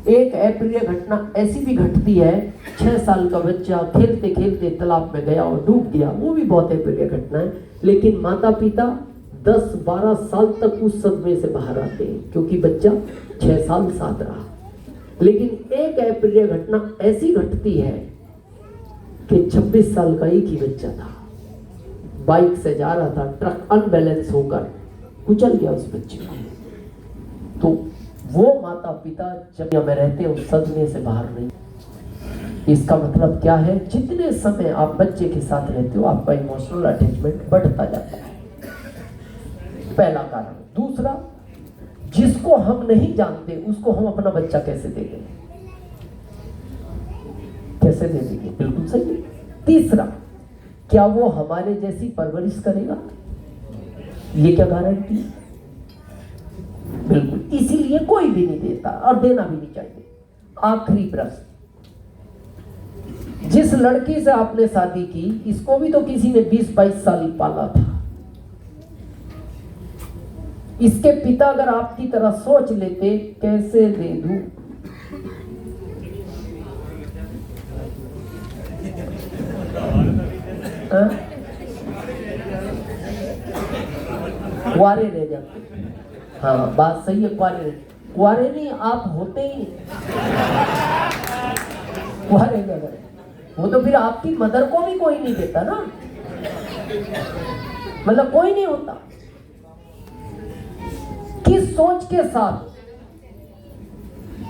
एक अप्रिय घटना ऐसी भी घटती है, 6 साल का बच्चा खेलते खेलते तालाब में गया और डूब गया, वो भी बहुत अप्रिय घटना है। लेकिन माता पिता 10-12 साल तक उस सदमे से बाहर आते हैं क्योंकि बच्चा 6 साल साथ रहा। लेकिन एक अप्रिय घटना ऐसी घटती है कि 26 साल का एक ही बच्चा था, बाइक से जा रहा था, ट्रक अनबैलेंस होकर कुचल गया उस बच्चे को। तो वो माता पिता जब में रहते हैं उस सदमे से बाहर नहीं। इसका मतलब क्या है, जितने समय आप बच्चे के साथ रहते हो आपका इमोशनल अटैचमेंट बढ़ता जाता है, पहला कारण। दूसरा, जिसको हम नहीं जानते उसको हम अपना बच्चा कैसे दे देंगे, कैसे दे देंगे, बिल्कुल सही है। तीसरा, क्या वो हमारे जैसी परवरिश करेगा, ये क्या गारंटी है? बिल्कुल, इसीलिए कोई भी नहीं देता और देना भी नहीं चाहिए। आखिरी प्रश्न, जिस लड़की से आपने शादी की, इसको भी तो किसी ने 20-22 साल ही पाला था। इसके पिता अगर आपकी तरह सोच लेते, कैसे दे दूं, कुआरे रह जाते। हाँ, बात सही है, कुआरे नहीं, आप होते ही नहीं कुआरे रह गए। वो तो फिर आपकी मदर को भी कोई नहीं देता ना, मतलब कोई नहीं होता। किस सोच के साथ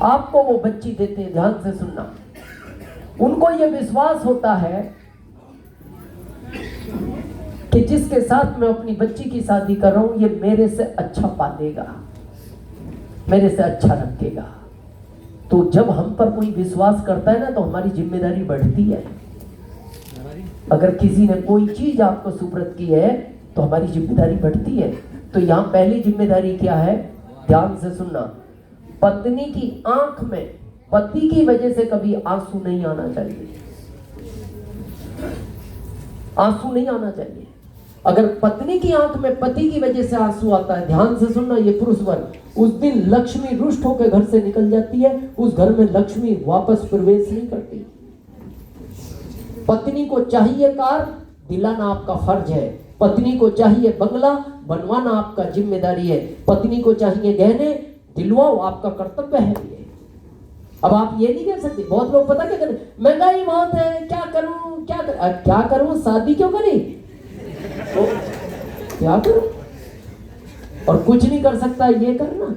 आपको वो बच्ची देते हैं, ध्यान से सुनना। उनको ये विश्वास होता है कि जिसके साथ मैं अपनी बच्ची की शादी कर रहा हूं ये मेरे से अच्छा पालेगा, मेरे से अच्छा रखेगा। तो जब हम पर कोई विश्वास करता है ना तो हमारी जिम्मेदारी बढ़ती है। अगर किसी ने कोई चीज आपको सुपुर्द की है तो हमारी जिम्मेदारी बढ़ती है। तो यहां पहली जिम्मेदारी क्या है, ध्यान से सुनना। पत्नी की आंख में पति की वजह से कभी आंसू नहीं आना चाहिए, आंसू नहीं आना चाहिए। अगर पत्नी की आंख में पति की वजह से आंसू आता है, ध्यान से सुनना, ये पुरुष वर्ग, उस दिन लक्ष्मी रुष्ट होकर घर से निकल जाती है, उस घर में लक्ष्मी वापस प्रवेश नहीं करती। पत्नी को चाहिए कार, दिलाना आपका फर्ज है। पत्नी को चाहिए बंगला, बनवाना आपका जिम्मेदारी है। पत्नी को चाहिए गहने, दिलवाओ, आपका कर्तव्य है ये। अब आप ये नहीं कह सकते, बहुत लोग पता क्या करें, महंगाई बहुत है, क्या करूं क्या करूं, शादी क्यों करी, तो क्या करूं, और कुछ नहीं कर सकता, ये करना,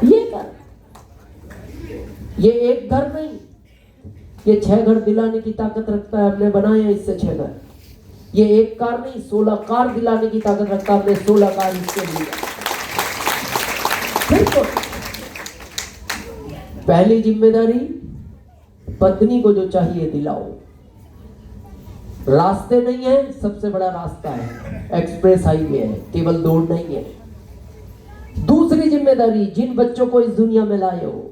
ये कर। ये एक घर नहीं, ये 6 घर दिलाने की ताकत रखता है, हमने बनाया इससे 6 घर। ये एक कार नहीं, 16 कार दिलाने की ताकत रखता है, हमने 16 कार इसके लिए। तो पहली जिम्मेदारी, पत्नी को जो चाहिए दिलाओ। रास्ते नहीं है, सबसे बड़ा रास्ता है, एक्सप्रेस हाईवे है, केवल दौड़ नहीं है। दूसरी जिम्मेदारी, जिन बच्चों को इस दुनिया में लाए हो,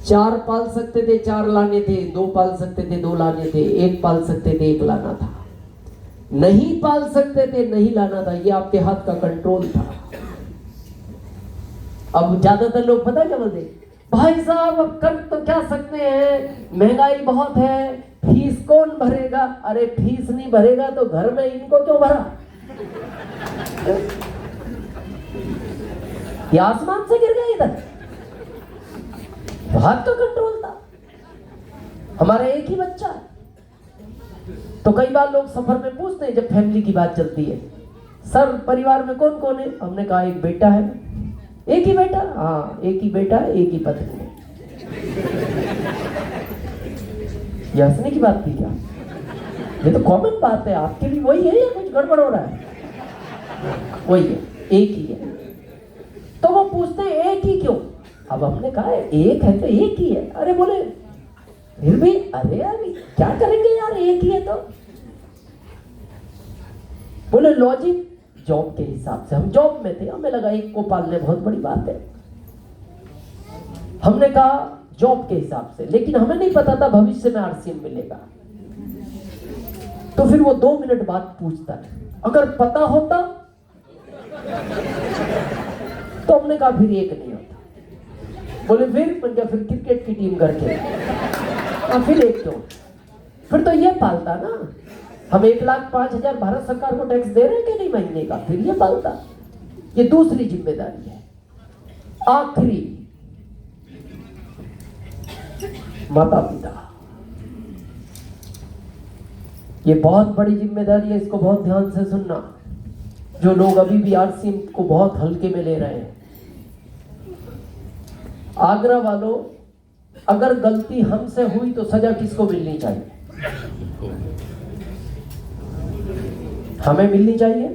4 पाल सकते थे, 4 लाने थे, 2 पाल सकते थे, 2 लाने थे, 1 पाल सकते थे, 1 लाना था। नहीं पाल सकते थे, नहीं लाना था, ये आपके हाथ का कंट्रोल था। अब ज्यादातर लोग पता क्या बोलते, भाई साहब अब कर तो क्या सकते हैं, महंगाई बहुत है, फीस कौन भरेगा। अरे फीस नहीं भरेगा तो घर में इनको क्यों भरा, ये आसमान से गिर गया इधर, हाथ का कंट्रोल था। हमारा एक ही बच्चा है। तो कई बार लोग सफर में पूछते हैं जब फैमिली की बात चलती है, सर परिवार में कौन कौन है, हमने कहा एक बेटा है। एक ही बेटा, हाँ एक ही बेटा है, एक ही पत्नी है। ये हंसने की बात थी क्या, ये तो कॉमन बात है, आपके भी वही है या कुछ गड़बड़ हो रहा है, वही है, एक ही है। तो वो पूछते हैं एक ही क्यों, अब हमने कहा एक है तो एक ही है। अरे बोले फिर भी, अरे अभी क्या करेंगे यार, एक ही है तो। बोले लॉजिक, जॉब के हिसाब से, हम जॉब में थे, हमें लगा एक को पालने बहुत बड़ी बात है, हमने कहा जॉब के हिसाब से, लेकिन हमें नहीं पता था भविष्य में आरसीएम मिलेगा। तो फिर वो 2 मिनट बाद पूछता है, अगर पता होता, तो हमने कहा फिर एक नहीं होता। बोले फिर क्रिकेट की टीम घर खेल, फिर एक क्यों? फिर तो ये पालता ना, हम 1,05,000 भारत सरकार को टैक्स दे रहे हैं कि नहीं महीने का, फिर ये पालता। ये दूसरी जिम्मेदारी है। आखिरी, माता पिता, ये बहुत बड़ी जिम्मेदारी है, इसको बहुत ध्यान से सुनना। जो लोग अभी भी आरसी को बहुत हल्के में ले रहे हैं, आगरा वालों, अगर गलती हमसे हुई तो सजा किसको मिलनी चाहिए? हमें मिलनी चाहिए,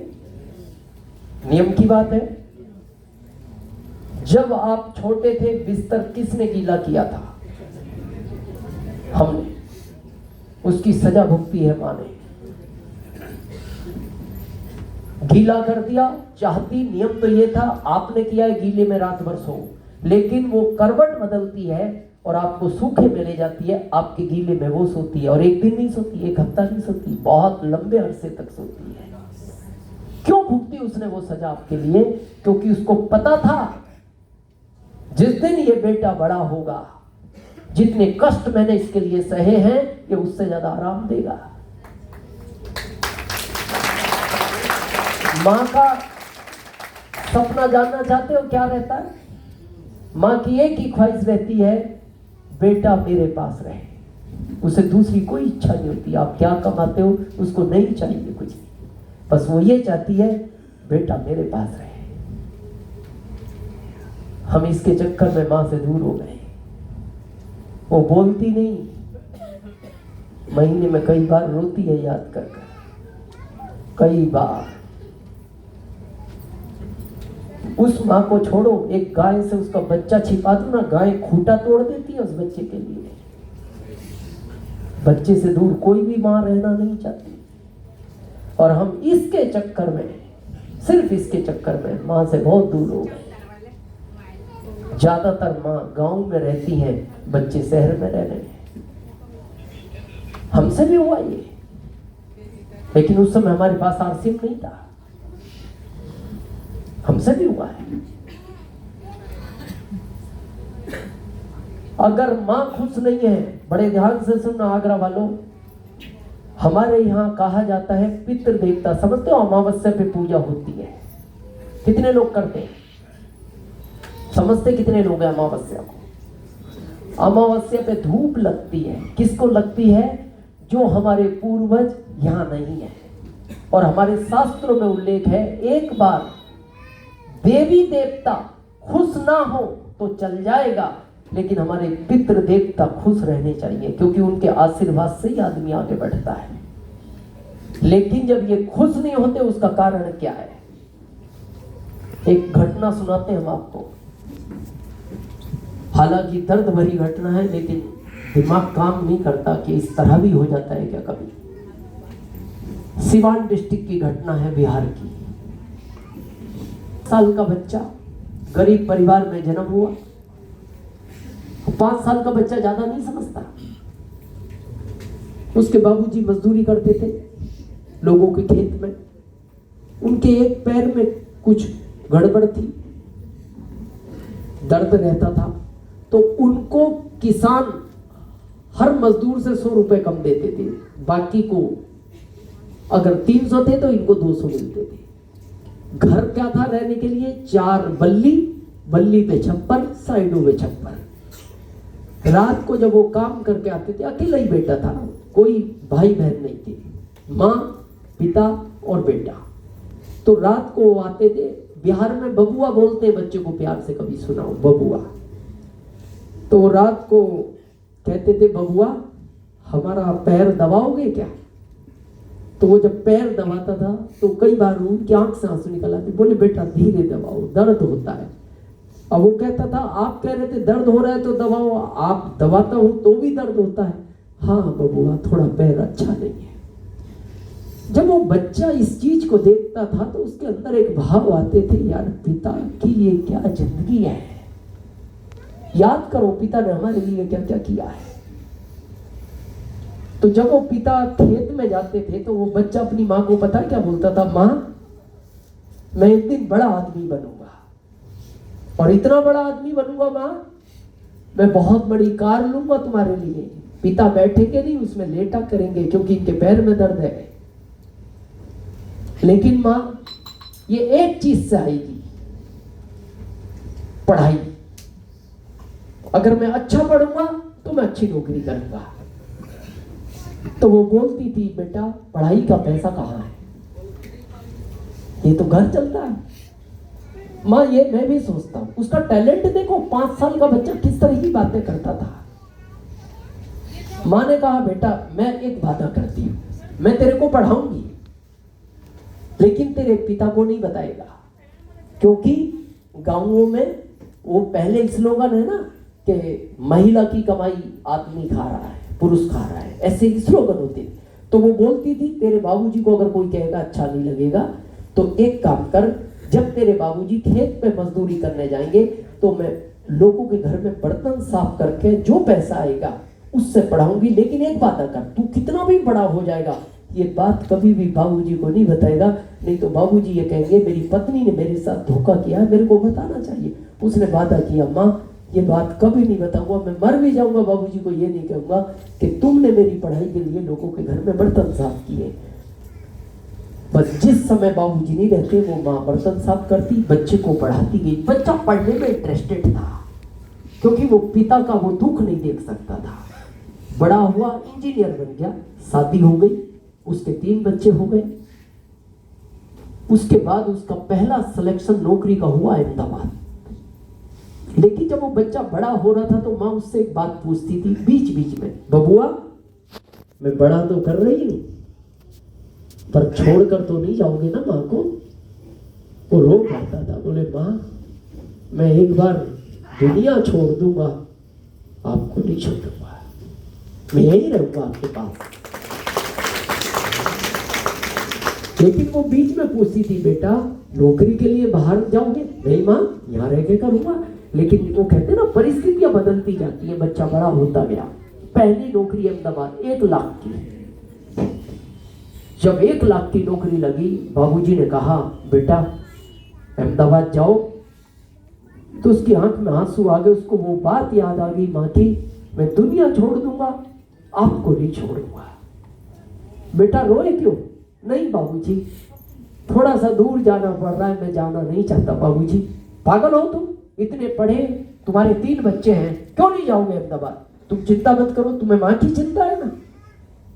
नियम की बात है। जब आप छोटे थे, बिस्तर किसने गीला किया था? हमने। उसकी सजा भुगती है मां ने। गीला कर दिया, चाहती, नियम तो ये था, आपने किया है गीले में रात भर सो, लेकिन वो करवट बदलती है और आपको सूखे में ले जाती है, आपके गीले में वो सोती है, और एक दिन नहीं सोती, एक हफ्ता नहीं सोती, बहुत लंबे अरसे तक सोती है। क्यों भुगती उसने वो सजा आपके लिए? क्योंकि उसको पता था जिस दिन ये बेटा बड़ा होगा, जितने कष्ट मैंने इसके लिए सहे हैं, ये उससे ज्यादा आराम देगा। मां का सपना जानना चाहते हो क्या रहता है? मां की एक ही ख्वाहिश रहती है, बेटा मेरे पास रहे। उसे दूसरी कोई इच्छा नहीं होती। आप क्या कमाते हो उसको नहीं चाहिए कुछ, बस वो ये चाहती है बेटा मेरे पास रहे। हम इसके चक्कर में मां से दूर हो गए। वो बोलती नहीं, महीने में कई बार रोती है याद कर कर, कई बार। उस माँ को छोड़ो, एक गाय से उसका बच्चा छिपा दो ना, गाय खूंटा तोड़ देती है उस बच्चे के लिए। बच्चे से दूर कोई भी माँ रहना नहीं चाहती, और हम इसके चक्कर में, सिर्फ इसके चक्कर में माँ से बहुत दूर हो गए। ज्यादातर माँ गांव में रहती हैं, बच्चे शहर में रह रहे हैं। हमसे भी हुआ ये, लेकिन उस समय हमारे पास आरसीएम नहीं था। हमसे भी हुआ है। अगर मां खुश नहीं है, बड़े ध्यान से सुनना आगरा वालों, हमारे यहां कहा जाता है पितृ देवता, समझते हो? अमावस्या पे पूजा होती है। कितने लोग करते हैं? समझते कितने लोग हैं अमावस्या को? अमावस्या पे धूप लगती है। किसको लगती है? जो हमारे पूर्वज यहां नहीं है। और हमारे शास्त्रों में उल्लेख है, एक बार देवी देवता खुश ना हो तो चल जाएगा, लेकिन हमारे पितृ देवता खुश रहने चाहिए, क्योंकि उनके आशीर्वाद से ही आदमी आगे बढ़ता है। लेकिन जब ये खुश नहीं होते, उसका कारण क्या है? एक घटना सुनाते हैं हम आपको। हालांकि दर्द भरी घटना है, लेकिन दिमाग काम नहीं करता कि इस तरह भी हो जाता है क्या कभी। सिवान डिस्ट्रिक्ट की घटना है, बिहार की। साल का बच्चा, गरीब परिवार में जन्म हुआ। 5 साल का बच्चा ज्यादा नहीं समझता। उसके बाबूजी मजदूरी करते थे लोगों के खेत में। उनके एक पैर में कुछ गड़बड़ थी, दर्द रहता था, तो उनको किसान हर मजदूर से 100 रुपए कम देते थे। बाकी को अगर 300 थे तो इनको 200 मिलते थे। घर क्या था रहने के लिए? 4 बल्ली, बल्ली पे छप्पर, साइडों पे छप्पर। रात को जब वो काम करके आते थे, अकेला ही बेटा था, कोई भाई बहन नहीं थे, माँ, पिता और बेटा। तो रात को वो आते थे। बिहार में बबुआ बोलते हैं बच्चे को, प्यार से कभी सुनाओ, बबुआ। तो रात को कहते थे, बबुआ हमारा पैर दबाओगे क्या? तो वो जब पैर दबाता था तो कई बार उनकी आंख से आंसू निकल आते। बोले बेटा धीरे दबाओ, दर्द होता है। अब वो कहता था, आप कह रहे थे दर्द हो रहा है तो दबाओ, आप दबाता हूं तो भी दर्द होता है। हाँ बबुआ, थोड़ा पैर अच्छा नहीं है। जब वो बच्चा इस चीज को देखता था तो उसके अंदर एक भाव आते थे, यार पिता की ये क्या जिंदगी है। याद करो पिता ने हमारे लिए क्या क्या किया है। तो जब वो पिता खेत में जाते थे तो वो बच्चा अपनी माँ को पता क्या बोलता था? माँ, मैं एक दिन बड़ा आदमी बनूंगा, और इतना बड़ा आदमी बनूंगा माँ मैं बहुत बड़ी कार लूंगा तुम्हारे लिए। पिता बैठेंगे नहीं, उसमें लेटा करेंगे क्योंकि इनके पैर में दर्द है। लेकिन मां, ये एक चीज से आएगी, पढ़ाई। अगर मैं अच्छा पढ़ूंगा तो मैं अच्छी नौकरी करूंगा। तो वो बोलती थी, बेटा पढ़ाई का पैसा कहां है, ये तो घर चलता है। मां, ये मैं भी सोचता हूं, उसका टैलेंट देखो, 5 साल का बच्चा किस तरह की बातें करता था। मां ने कहा, बेटा मैं एक वादा करती हूं, मैं तेरे को पढ़ाऊंगी, लेकिन तेरे पिता को नहीं बताएगा। क्योंकि गांवों में वो पहले स्लोगन है ना कि महिला की कमाई आदमी खा रहा है, पुरुष खा रहा है, ऐसे ही स्लोगन होते थे। तो वो बोलती थी, तेरे बाबूजी को अगर कोई कहेगा अच्छा नहीं लगेगा, तो एक काम कर, जब तेरे बाबूजी खेत पे मजदूरी करने जाएंगे तो मैं लोगों के घर में बर्तन साफ करके जो पैसा आएगा उससे पढ़ाऊंगी। लेकिन एक वादा कर, तू कितना भी बड़ा हो जाएगा ये बात कभी भी बाबूजी को नहीं बताएगा, नहीं तो बाबूजी ये कहेंगे मेरी पत्नी ने मेरे साथ धोखा किया है, मेरे को बताना चाहिए। उसने वादा किया, माँ ये बात कभी नहीं बताऊंगा, मैं मर भी जाऊंगा बाबूजी को ये नहीं कहूंगा कि तुमने मेरी पढ़ाई के लिए लोगों के घर में बर्तन साफ किए। बस जिस समय बाबूजी नहीं रहते वो माँ बर्तन साफ करती, बच्चे को पढ़ाती गई। बच्चा पढ़ने में इंटरेस्टेड था क्योंकि वो पिता का वो दुख नहीं देख सकता था। बड़ा हुआ, इंजीनियर बन गया, शादी हो गई, उसके 3 बच्चे हो गए। उसके बाद उसका पहला सिलेक्शन नौकरी का हुआ अहमदाबाद। लेकिन जब वो बच्चा बड़ा हो रहा था तो माँ उससे एक बात पूछती थी बीच बीच में, बबुआ मैं बड़ा तो कर रही हूं पर छोड़कर तो नहीं जाओगे ना माँ को। वो रो पड़ता था, बोले माँ मैं एक बार दुनिया छोड़ दूंगा, आपको नहीं छोड़ूंगा, मैं यही रहूंगा आपके पास। लेकिन वो बीच में पूछती थी, बेटा नौकरी के लिए बाहर जाओगे? नहीं माँ, यहाँ रह के करूंगा। लेकिन वो कहते ना परिस्थितियां बदलती जाती है, बच्चा बड़ा होता गया। पहली नौकरी अहमदाबाद 1 लाख की। जब 1 लाख की नौकरी लगी, बाबूजी ने कहा बेटा अहमदाबाद जाओ। तो उसकी आंख में आंसू आ गए, उसको वो बात याद आ गई माँ की, मैं दुनिया छोड़ दूंगा, आपको नहीं छोड़ूंगा। बेटा रोए क्यों? नहीं बाबूजी, थोड़ा सा दूर जाना पड़ रहा है, मैं जाना नहीं चाहता। बाबूजी पागल हो तुम, इतने पढ़े, तुम्हारे 3 बच्चे हैं, क्यों नहीं जाओगे अहमदाबाद? तुम चिंता मत करो, तुम्हें माँ की चिंता है ना,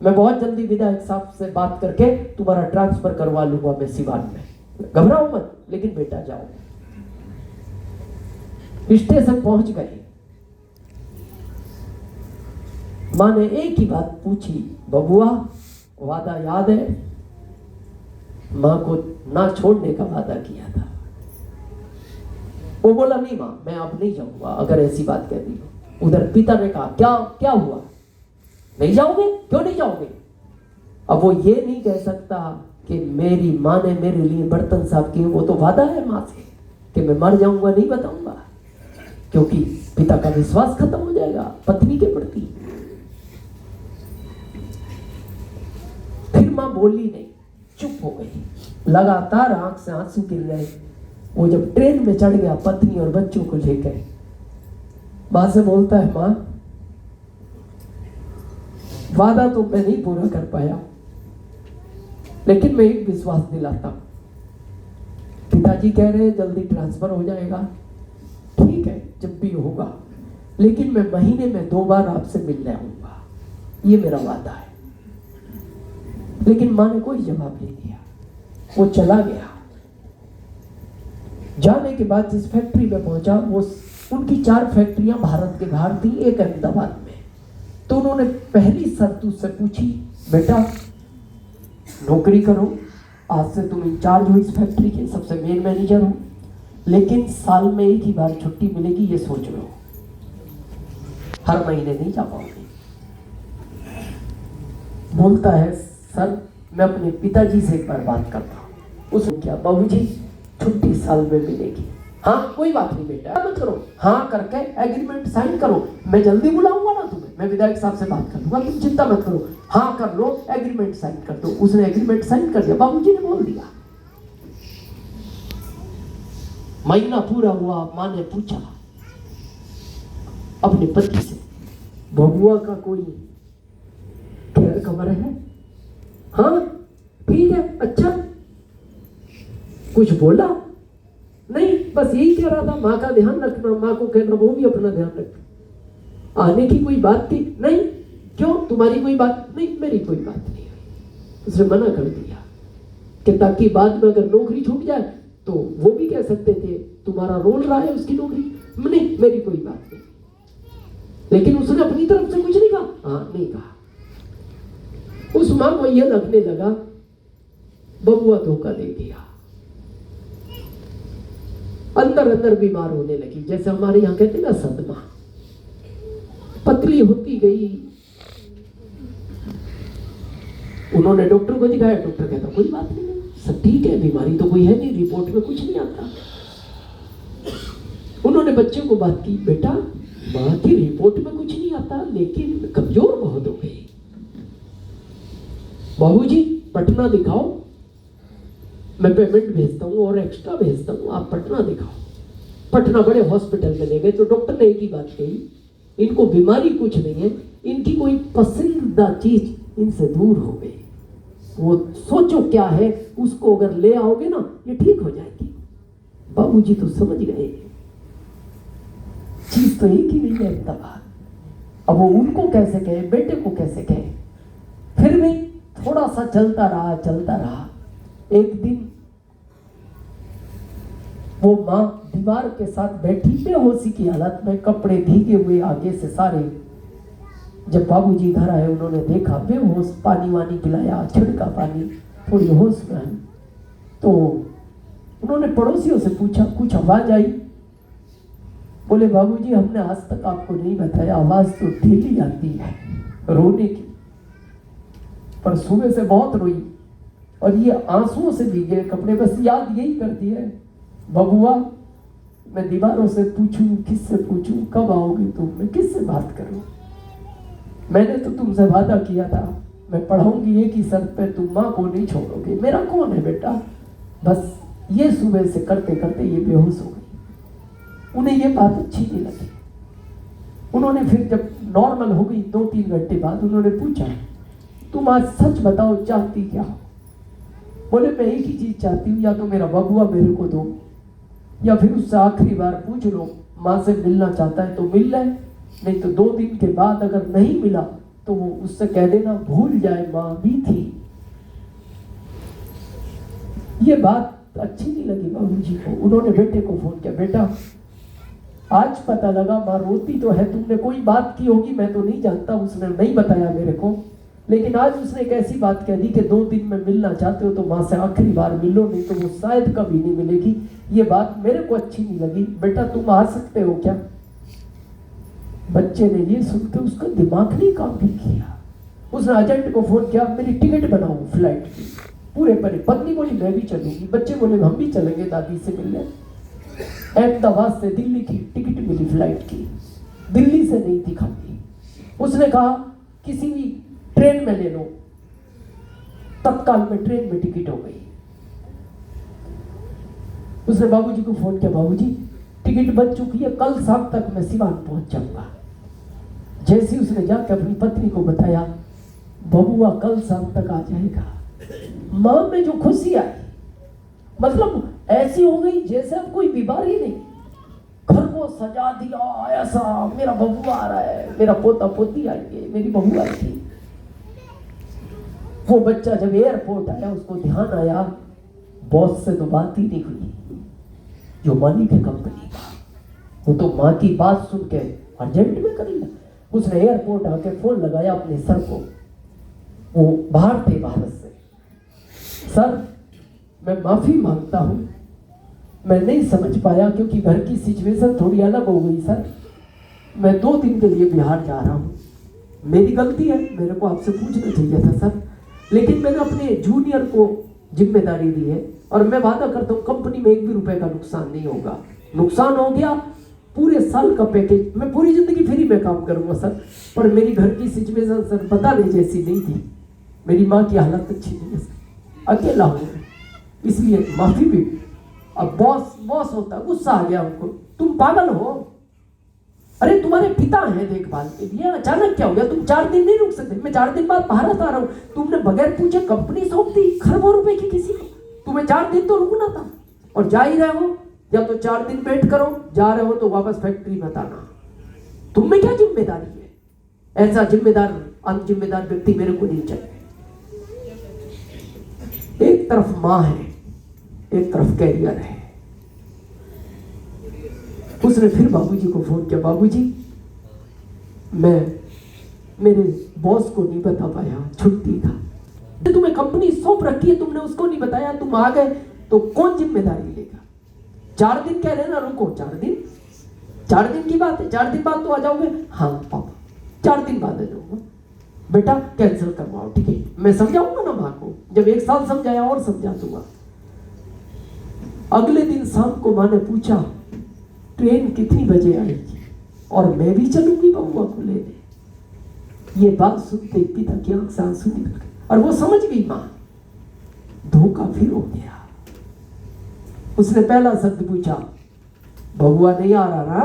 मैं बहुत जल्दी विधायक साहब से बात करके तुम्हारा ट्रांसफर करवा लूंगा मैं सिवान में, घबराओ मत। लेकिन बेटा जाओ। स्टेशन पहुंच गए, माँ ने एक ही बात पूछी, बबुआ वादा याद है? माँ को ना छोड़ने का वादा किया था। वो बोला नहीं माँ मैं अब नहीं जाऊंगा अगर ऐसी बात कह दी। उधर पिता ने कहा क्या क्या हुआ, नहीं जाओगे? क्यों नहीं जाओगे? अब वो ये नहीं कह सकता कि मेरी माँ ने मेरे लिए बर्तन साफ किए, वो तो वादा है माँ से कि मैं मर जाऊंगा नहीं बताऊंगा, क्योंकि पिता का विश्वास खत्म हो जाएगा पत्नी के प्रति। फिर माँ बोली नहीं, चुप हो गई। लगातार आंख से आंसू गिर रहे। वो जब ट्रेन में चढ़ गया पत्नी और बच्चों को लेकर, माँ से बोलता है, माँ वादा तो मैं नहीं पूरा कर पाया, लेकिन मैं एक विश्वास दिलाता हूं, पिताजी कह रहे हैं जल्दी ट्रांसफर हो जाएगा, ठीक है जब भी होगा, लेकिन मैं महीने में 2 बार आपसे मिलने आऊंगा, ये मेरा वादा है। लेकिन माँ ने कोई जवाब नहीं दिया, वो चला गया। जाने के बाद जिस फैक्ट्री में पहुंचा, वो उनकी 4 फैक्ट्रियां भारत के बाहर थी, एक अहमदाबाद में। तो उन्होंने पहली शर्त उससे पूछी, बेटा नौकरी करो, आज से तुम इंचार्ज हो इस फैक्ट्री के, सबसे मेन मैनेजर हो, लेकिन साल में एक ही बार छुट्टी मिलेगी, ये सोच लो, हर महीने नहीं जा पाओगे। बोलता है सर मैं अपने पिताजी से एक बार बात करता हूँ। उसने क्या, बाबूजी छुट्टी साल में मिलेगी। हाँ कोई बात नहीं बेटा, मत करो, हाँ करके एग्रीमेंट साइन करो, मैं जल्दी बुलाऊंगा ना तुम्हें, मैं विधायक साहब से बात कर लूंगा, तुम चिंता मत करो, हाँ कर लो, एग्रीमेंट साइन कर दो। उसने एग्रीमेंट साइन कर दिया, बाबूजी ने बोल दिया। महीना पूरा हुआ, माँ ने पूछा अपने पति से, बबुआ का कोई खैर खबर है? हाँ ठीक है, अच्छा। कुछ बोला नहीं, बस यही कह रहा था माँ का ध्यान रखना, माँ को कहना वो भी अपना ध्यान रखना। आने की कोई बात थी? नहीं। क्यों, तुम्हारी कोई बात नहीं? मेरी कोई बात नहीं। उसने मना कर दिया कि ताकि बाद में अगर नौकरी छूट जाए तो वो भी कह सकते थे तुम्हारा रोल रहा है उसकी नौकरी। नहीं, मेरी कोई बात नहीं। लेकिन उसने अपनी तरफ से कुछ नहीं कहा। हाँ, नहीं कहा। उस मां को यह लगने लगा बबुआ धोखा दे दिया, अंदर अंदर बीमार होने लगी। जैसे हमारे यहाँ कहते ना सदमा, पतली होती गई। उन्होंने डॉक्टर को दिखाया, डॉक्टर कहता कोई बात नहीं, सब ठीक है, बीमारी तो कोई है नहीं, रिपोर्ट में कुछ नहीं आता। उन्होंने बच्चे को बात की, बेटा मां की रिपोर्ट में कुछ नहीं आता लेकिन कमजोर बहुत हो गई, बाबूजी पटना दिखाओ, मैं पेमेंट भेजता हूँ और एक्स्ट्रा भेजता हूँ, आप पटना दिखाओ। पटना बड़े हॉस्पिटल में ले गए तो डॉक्टर ने एक ही बात कही, इनको बीमारी कुछ नहीं है, इनकी कोई पसंदीदा चीज इनसे दूर हो गई, वो सोचो क्या है, उसको अगर ले आओगे ना ये ठीक हो जाएगी। बाबूजी तो समझ गए चीज तो एक ही नहीं है इतना। अब वो उनको कैसे कहे, बेटे को कैसे कहे। फिर भी थोड़ा सा चलता रहा। एक दिन वो मां दीवार के साथ बैठी बेहोशी की हालत में, कपड़े भीगे हुए आगे से सारे। जब बाबूजी घर आए उन्होंने देखा बेहोश, पानी वानी पिलाया, छिड़का पानी, थोड़ी होश में आई। तो उन्होंने पड़ोसियों से पूछा, कुछ आवाज आई? बोले बाबूजी हमने आज तक आपको नहीं बताया, आवाज तो ढीली आती है रोने की, पर सुबह से बहुत रोई और ये आंसुओं से भीगे कपड़े, बस याद यही करती है बबुआ मैं दीवारों से पूछूं, किससे पूछूं, कब आओगी तुम, मैं किससे बात करूं, मैंने तो तुमसे वादा किया था मैं पढ़ाऊंगी एक ही शर्त पे, तुम माँ को नहीं छोड़ोगे, मेरा कौन है बेटा। बस ये सुबह से करते करते ये बेहोश हो गई। उन्हें ये बात अच्छी नहीं लगी। उन्होंने फिर जब नॉर्मल हो गई 2-3 घंटे बाद उन्होंने पूछा, तुम आज सच बताओ चाहती क्या हो? बोले मैं एक ही चीज चाहती हूँ, या तो मेरा बबुआ मेरे को दो, या फिर उससे आखिरी बार पूछ लो, माँ से मिलना चाहता है तो मिल ले, नहीं तो 2 दिन के बाद अगर नहीं मिला तो वो उससे कह देना भूल जाए माँ भी थी। ये बात अच्छी नहीं लगी बाबूजी को। उन्होंने बेटे को फोन किया, बेटा आज पता लगा माँ रोती तो है, तुमने कोई बात की होगी मैं तो नहीं जानता, उसने नहीं बताया मेरे को, लेकिन आज उसने एक ऐसी बात कह दी कि 2 दिन में मिलना चाहते हो तो माँ से आखिरी बार मिलो, नहीं तो वो शायद कभी नहीं मिलेगी। ये बात मेरे को अच्छी नहीं लगी, बेटा तुम आ सकते हो क्या? बच्चे ने ये सुनकर उसका दिमाग नहीं काम भी किया। उसने एजेंट को फोन किया, मेरी टिकट बनाओ फ्लाइट की पूरे परे। पत्नी बोली मैं भी चलूंगी, बच्चे बोले हम भी चलेंगे दादी से मिलने। अहमदाबाद से दिल्ली की टिकट मिली फ्लाइट की, दिल्ली से नहीं थी खाती। उसने कहा किसी भी ट्रेन में ले लो, तत्काल में ट्रेन में टिकट हो गई। उसने बाबूजी को फोन किया, बाबूजी टिकट बन चुकी है, कल शाम तक मैं सिवान पहुंच जाऊंगा। जैसे उसने जाकर अपनी पत्नी को बताया, बबुआ कल शाम तक आ जाएगा। मां में जो खुशी आई, मतलब ऐसी हो गई जैसे अब कोई बीमारी नहीं, घर को सजा दिया ऐसा, मेरा बबुआ आ रहा है, मेरा पोता पोती आएंगे, मेरी बहू आएगी। वो बच्चा जब एयरपोर्ट आया उसको ध्यान आया बॉस से तो बात ही नहीं हुई, जो मालिक है कंपनी का, वो तो माँ की बात सुन के अर्जेंट में कर लिया। उसने एयरपोर्ट आके फोन लगाया अपने सर को, वो बाहर थे भारत से, सर मैं माफी मांगता हूं, मैं नहीं समझ पाया क्योंकि घर की सिचुएशन थोड़ी अलग हो गई सर, मैं 2 दिन के लिए बिहार जा रहा हूं, मेरी गलती है, मेरे को आपसे पूछना चाहिए था सर, लेकिन मैंने अपने जूनियर को जिम्मेदारी दी है और मैं वादा करता हूँ कंपनी में 1 भी रुपए का नुकसान नहीं होगा। नुकसान हो गया पूरे साल का पैकेज, मैं पूरी जिंदगी फ्री में काम करूंगा सर, पर मेरी घर की सिचुएशन सर बताने जैसी नहीं थी, मेरी माँ की हालत अच्छी नहीं है सर, अकेला हूँ, इसलिए माफी भी। अब बॉस होता, गुस्सा आ गया उनको, तुम पागल हो, अरे तुम्हारे पिता हैं देखभाल के लिए, अचानक क्या हो गया? तुम 4 दिन नहीं रुक सकते? मैं 4 दिन बाद भारत आ रहा हूँ, तुमने बगैर पूछे कंपनी सौंप दी खरबों रुपए की किसी को। तुम्हें 4 दिन तो रुकना था, और जा ही रहे हो, या तो 4 दिन वेट करो, जा रहे हो तो वापस फैक्ट्री मत आना। तुम में क्या जिम्मेदारी है? ऐसा जिम्मेदार अनजिम्मेदार व्यक्ति मेरे को नहीं चाहिए। एक तरफ माँ है, एक तरफ कैरियर है। उसने फिर बाबूजी को फोन किया, बाबूजी मैं मेरे बॉस को नहीं बता पाया, छुट्टी था, तुम्हें कंपनी सौंप रखी है, तुमने उसको नहीं बताया, तुम आ गए तो कौन जिम्मेदारी लेगा? 4 दिन कह रहे ना रुको, 4 दिन की बात है, 4 दिन बाद तो आ जाओगे? हाँ पापा 4 दिन बाद आ जाऊंगा। बेटा कैंसिल करवाओ टिकट, मैं समझाऊंगा ना माँ को, जब 1 साल समझाया और समझा दूंगा। अगले दिन शाम को माँ ने पूछा ट्रेन कितनी बजे आएगी, और मैं भी चलूंगी बउआ को लेने। ये बात सुनते पिता की आंख से आंसू निकल गए, और वो समझ गई माँ धोखा फिर हो गया। उसने पहला शब्द पूछा, बउआ नहीं आ रहा ना?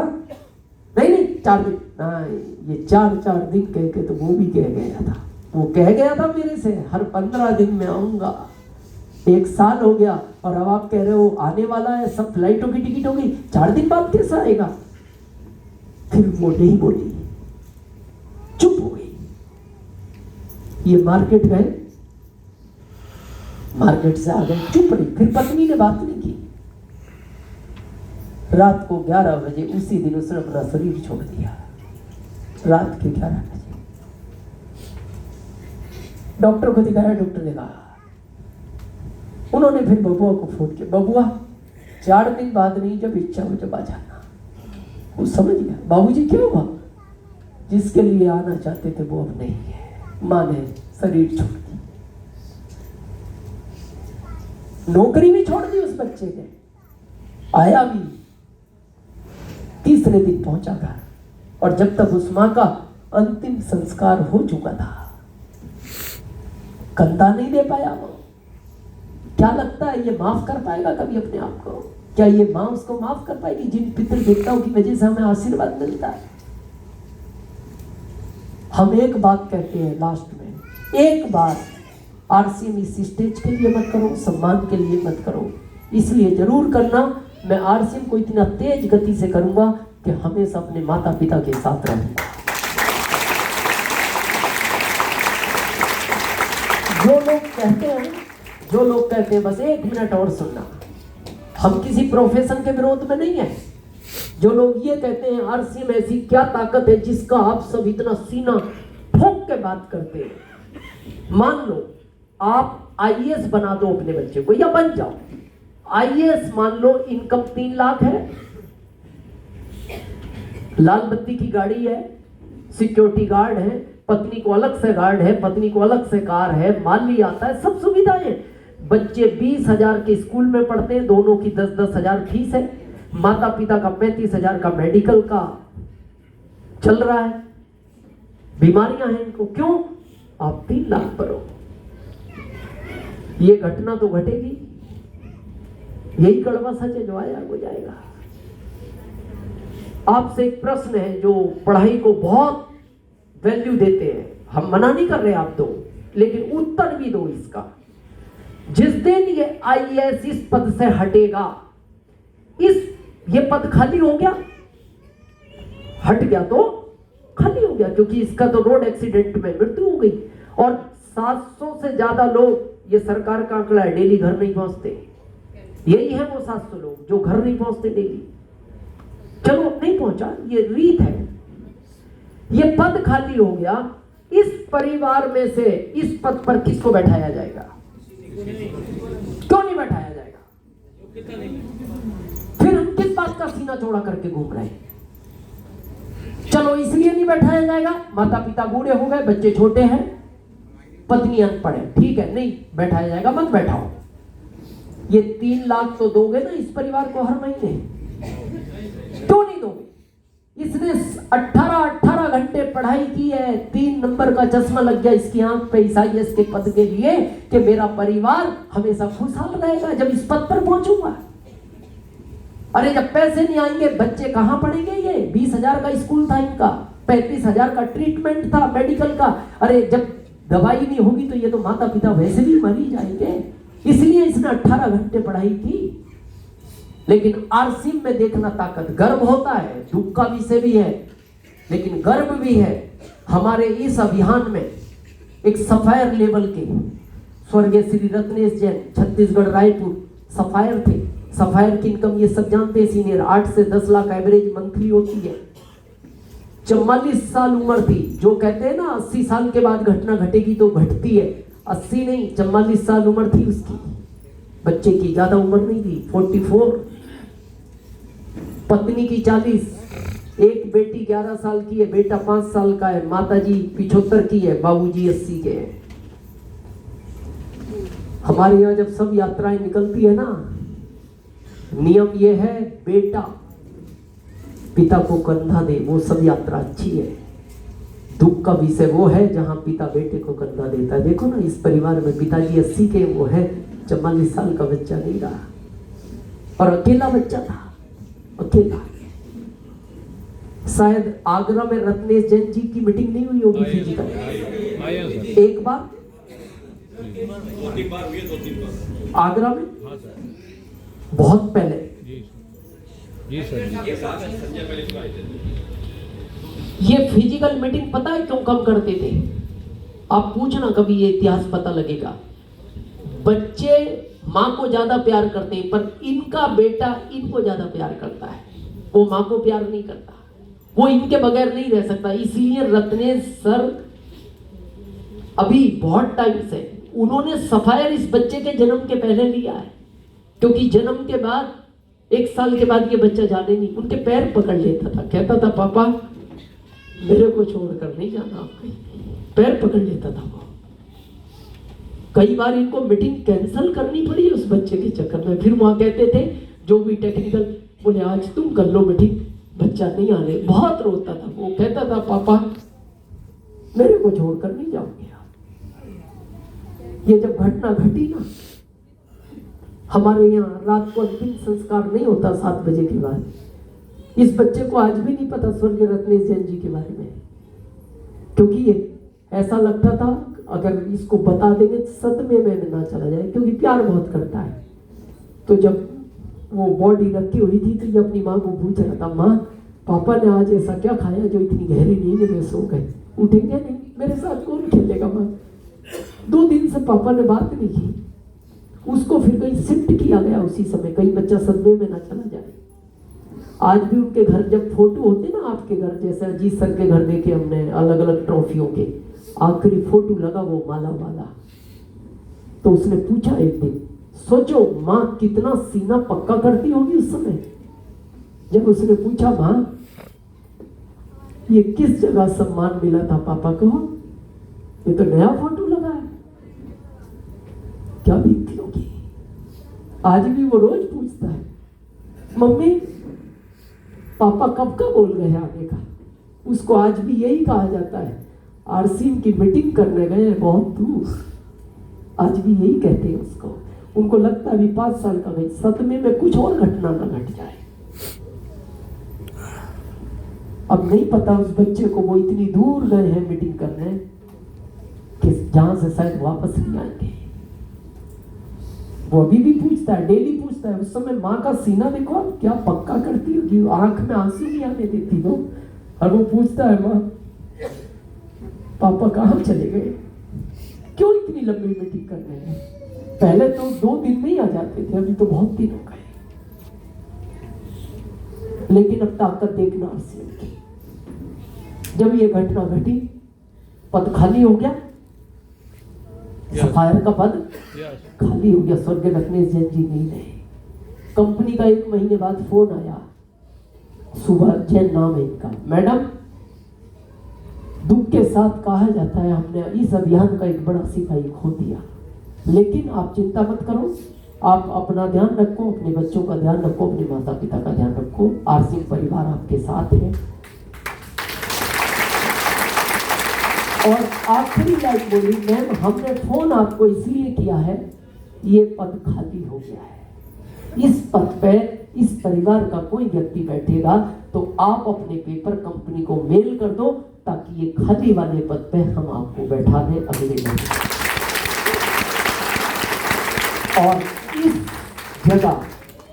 नहीं 4 दिन नहीं, ये 4 दिन कह के तो वो भी कह गया था, वो कह गया था मेरे से हर 15 दिन में आऊंगा। 1 साल हो गया और अब आप कह रहे हो आने वाला है, सब फ्लाइटों की टिकट हो गई, 4 दिन बाद कैसा आएगा? फिर वो नहीं बोली, चुप हो गई। ये मार्केट गए, मार्केट से आ गए, चुप रही। फिर पत्नी ने बात नहीं की। रात को 11 बजे उसी दिन उसने अपना शरीर छोड़ दिया, रात के 11 बजे। डॉक्टर को दिखाया, डॉक्टर ने कहा, उन्होंने फिर बबुआ को फोन किया, बबुआ 4 दिन बाद नहीं, जब इच्छा हो जब आ जाना। वो समझ गया, बाबूजी क्या हुआ? जिसके लिए आना चाहते थे वो अब नहीं है। माँ ने शरीर छोड़ दी, नौकरी भी छोड़ दी उस बच्चे ने। आया भी, तीसरे दिन पहुंचा घर, और जब तक उस माँ का अंतिम संस्कार हो चुका था, कंधा नहीं दे पाया वो। क्या लगता है ये माफ कर पाएगा कभी अपने आप को? क्या ये माँ उसको माफ कर पाएगी जिन पितृ देवताओं की वजह से हमें आशीर्वाद मिलता है? हम एक बात कहते हैं लास्ट में, एक बात आरसीएम इस स्टेज के लिए मत करो, सम्मान के लिए मत करो, इसलिए जरूर करना मैं आरसीएम को इतना तेज गति से करूंगा कि हमेशा अपने माता पिता के साथ रहूंगा। जो लोग कहते हैं बस 1 मिनट और सुनना, हम किसी प्रोफेशन के विरोध में नहीं है। जो लोग ये कहते हैं आरसीएम ऐसी क्या ताकत है जिसका आप सब इतना सीना ठोक के बात करते हैं। मान लो आप आईएएस बना दो अपने बच्चे को, या बन जाओ आईएएस, मान लो इनकम 3 लाख है, लाल बत्ती की गाड़ी है, सिक्योरिटी गार्ड है, पत्नी को अलग से गार्ड है, पत्नी को अलग से कार है, माली आता है, सब सुविधाएं। बच्चे 20,000 के स्कूल में पढ़ते हैं, दोनों की 10-10 हजार फीस है, माता पिता का 35,000 का मेडिकल का चल रहा है, बीमारियां हैं इनको, क्यों? आप 3 लाख पर हो। ये घटना तो घटेगी, यही कड़वा सच है, जो आया हो जाएगा। आपसे एक प्रश्न है, जो पढ़ाई को बहुत वैल्यू देते हैं, हम मना नहीं कर रहे आप दो, लेकिन उत्तर भी दो इसका। जिस दिन ये आईएएस इस पद से हटेगा, ये पद खाली हो गया, हट गया तो खाली हो गया, क्योंकि इसका तो रोड एक्सीडेंट में मृत्यु हो गई, और 700 से ज्यादा लोग, ये सरकार का आंकड़ा है, डेली घर नहीं पहुंचते। यही है वो 700 लोग जो घर नहीं पहुंचते डेली। चलो नहीं पहुंचा, ये रीत है। ये पद खाली हो गया, इस परिवार में से इस पद पर किसको बैठाया जाएगा? क्यों नहीं बैठाया जाएगा? फिर हम किस बात का सीना चौड़ा करके घूम रहे हैं? चलो इसलिए नहीं बैठाया जाएगा, माता पिता बूढ़े हो गए, बच्चे छोटे हैं, पत्नी अनपढ़ है, ठीक है नहीं बैठाया जाएगा, मत बैठाओ। ये 3 लाख तो दोगे ना इस परिवार को हर महीने, क्यों नहीं दोगे? इसने 18 घंटे पढ़ाई की है, 3 नंबर का चश्मा लग गया इसकी आंख पे इस आईएएस के पद के लिए, कि मेरा परिवार हमेशा खुशहाल रहेगा जब इस पद पर पहुंचूंगा। अरे जब पैसे नहीं आएंगे बच्चे कहां पढ़ेंगे? ये 20,000 का स्कूल था इनका, 35,000 का ट्रीटमेंट था मेडिकल का। अरे जब दवाई नहीं होगी तो ये तो माता पिता वैसे भी मर ही जाएंगे। इसलिए इसने 18 घंटे पढ़ाई की। लेकिन आरसीएम में देखना ताकत, गर्व होता है, दुख का विषय भी है लेकिन गर्व भी है। हमारे इस अभियान में एक सफायर लेवल के स्वर्गीय श्री रत्नेश जैन, छत्तीसगढ़ रायपुर सफायर थे। सफायर की इनकम ये सब जानते हैं, सीनियर 8 से 10 लाख एवरेज मंथली होती है। 44 साल उम्र थी। जो कहते हैं ना 80 साल के बाद घटना घटेगी तो घटती है, 80 नहीं 44 साल उम्र थी उसकी। बच्चे की ज्यादा उम्र नहीं थी, 44। पत्नी की 40, एक बेटी 11 साल की है, बेटा 5 साल का है, माताजी 75 की है, बाबूजी 80 के हैं। हमारे यहाँ जब सब यात्राएं निकलती है ना, नियम ये है बेटा पिता को कंधा दे, वो सब यात्रा अच्छी है। दुख का विषय वो है जहां पिता बेटे को कंधा देता है। देखो ना इस परिवार में पिताजी 80 के, वो है 44 साल का बच्चा नहीं रहा और अकेला बच्चा था, अकेला। शायद आगरा में रत्नेश जैन जी की मीटिंग नहीं हुई होगी फिजिकल, एक बार आगरा में, बहुत पहले। ये फिजिकल मीटिंग पता है क्यों कम करते थे? आप पूछना कभी, ये इतिहास पता लगेगा। बच्चे माँ को ज्यादा प्यार करते हैं पर इनका बेटा इनको ज्यादा प्यार करता है, वो माँ को प्यार नहीं करता, वो इनके बगैर नहीं रह सकता। इसलिए रत्नेश सर अभी बहुत टाइम से उन्होंने सफायर इस बच्चे के जन्म के पहले लिया है, क्योंकि जन्म के बाद 1 साल के बाद ये बच्चा जाने नहीं, उनके पैर पकड़ लेता था, कहता था पापा मेरे को छोड़कर नहीं जाना आप कहीं, पैर पकड़ लेता था वो। कई बार इनको मीटिंग कैंसिल करनी पड़ी उस बच्चे के चक्कर में। फिर वहां कहते थे जो भी टेक्निकल, बोले आज तुम कर लो मीटिंग, बच्चा नहीं आ रहे। बहुत रोता था वो, कहता था पापा मेरे को छोड़कर नहीं जाओगे आप। ये जब घटना घटी ना, हमारे यहाँ रात को अंतिम संस्कार नहीं होता 7 बजे के बाद। इस बच्चे को आज भी नहीं पता स्वर्गीय रत्नेश जैन जी के बारे में, क्योंकि ये ऐसा लगता था अगर इसको बता देंगे तो सदमे में ना चला जाए, क्योंकि प्यार बहुत करता है। तो जब वो बॉडी रखी हुई थी तो ये अपनी माँ को पूछ रहा था, माँ पापा ने आज ऐसा क्या खाया जो इतनी गहरी नींद में सो गए, उठेंगे नहीं, मेरे साथ कौन खेलेगा माँ। 2 दिन से पापा ने बात नहीं की। उसको फिर कहीं शिफ्ट किया गया उसी समय, कहीं बच्चा सदमे में ना चला जाए। आज भी उनके घर जब फोटो होते ना, आपके घर जैसे अजीत सर के घर देखे हमने अलग अलग ट्रॉफियों के, आखिरी फोटो लगा वो माला वाला। तो उसने पूछा एक दिन, सोचो माँ कितना सीना पक्का करती होगी उस समय। जब उसने पूछा माँ ये किस जगह सम्मान मिला था पापा को, ये तो नया फोटो लगा है, क्या बीतती होगी। आज भी वो रोज पूछता है, मम्मी पापा कब का बोल गए आने का। उसको आज भी यही कहा जाता है, आरसीएम की मीटिंग करने गए बहुत दूर, आज भी यही कहते हैं उसको। उनको लगता है अभी 5 साल का भाई, सदमे में कुछ और घटना ना घट जाए। अब नहीं पता उस बच्चे को, वो इतनी दूर गए हैं मीटिंग करने कि जहां से शायद वापस नहीं आएंगे। वो अभी भी पूछता है, डेली पूछता है। उस समय माँ का सीना देखो आप क्या पक्का करती होगी, आंख में आंसू नहीं आने देती वो। और वो पूछता है माँ पापा कहाँ चले गए, क्यों इतनी लंबी मीटिंग कर रहे हैं। पहले तो 2 दिन में ही आ जाते थे, अभी तो बहुत दिन हो गए। लेकिन अब ताकत देखना आरसीएम की। जब ये घटना घटी, पद खाली हो गया, सफायर का पद खाली हो गया। स्वर्गीय रत्नेश जैन जी नहीं रहे। कंपनी का 1 महीने बाद फोन आया, सुबह जैन नाम है इनका, मैडम दुख के साथ कहा जाता है हमने इस अभियान का एक बड़ा सिपाही खो दिया, लेकिन आप चिंता मत करो, आप अपना ध्यान रखो, अपने बच्चों का ध्यान रखो, अपने माता पिता का ध्यान रखो, आरसीएम परिवार आपके साथ है। और आखिरी लाइन बोली, मैम हमने फोन आपको इसलिए किया है, ये पद खाली हो गया है, इस पद पे इस परिवार का कोई व्यक्ति बैठेगा तो आप अपने पेपर कंपनी को मेल कर दो, ताकि ये खाली वाले पद पे हम आपको बैठा दें अगले महीने। और इस जगह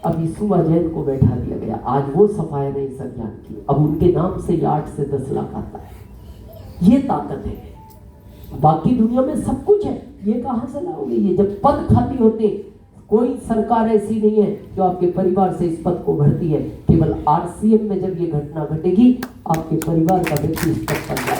अभी सुबह जैन को बैठा दिया गया। आज वो सफाया नहीं संज्ञान की, अब उनके नाम से 8 से 10 लाख आता है। ये ताकत है। बाकी दुनिया में सब कुछ है, ये कहां से लाओगे? ये जब पद खाली होते, कोई सरकार ऐसी नहीं है जो आपके परिवार से इस पद को भरती है। केवल आरसीएम में जब ये घटना घटेगी, आपके परिवार का व्यक्ति इस पद पर जाएगा।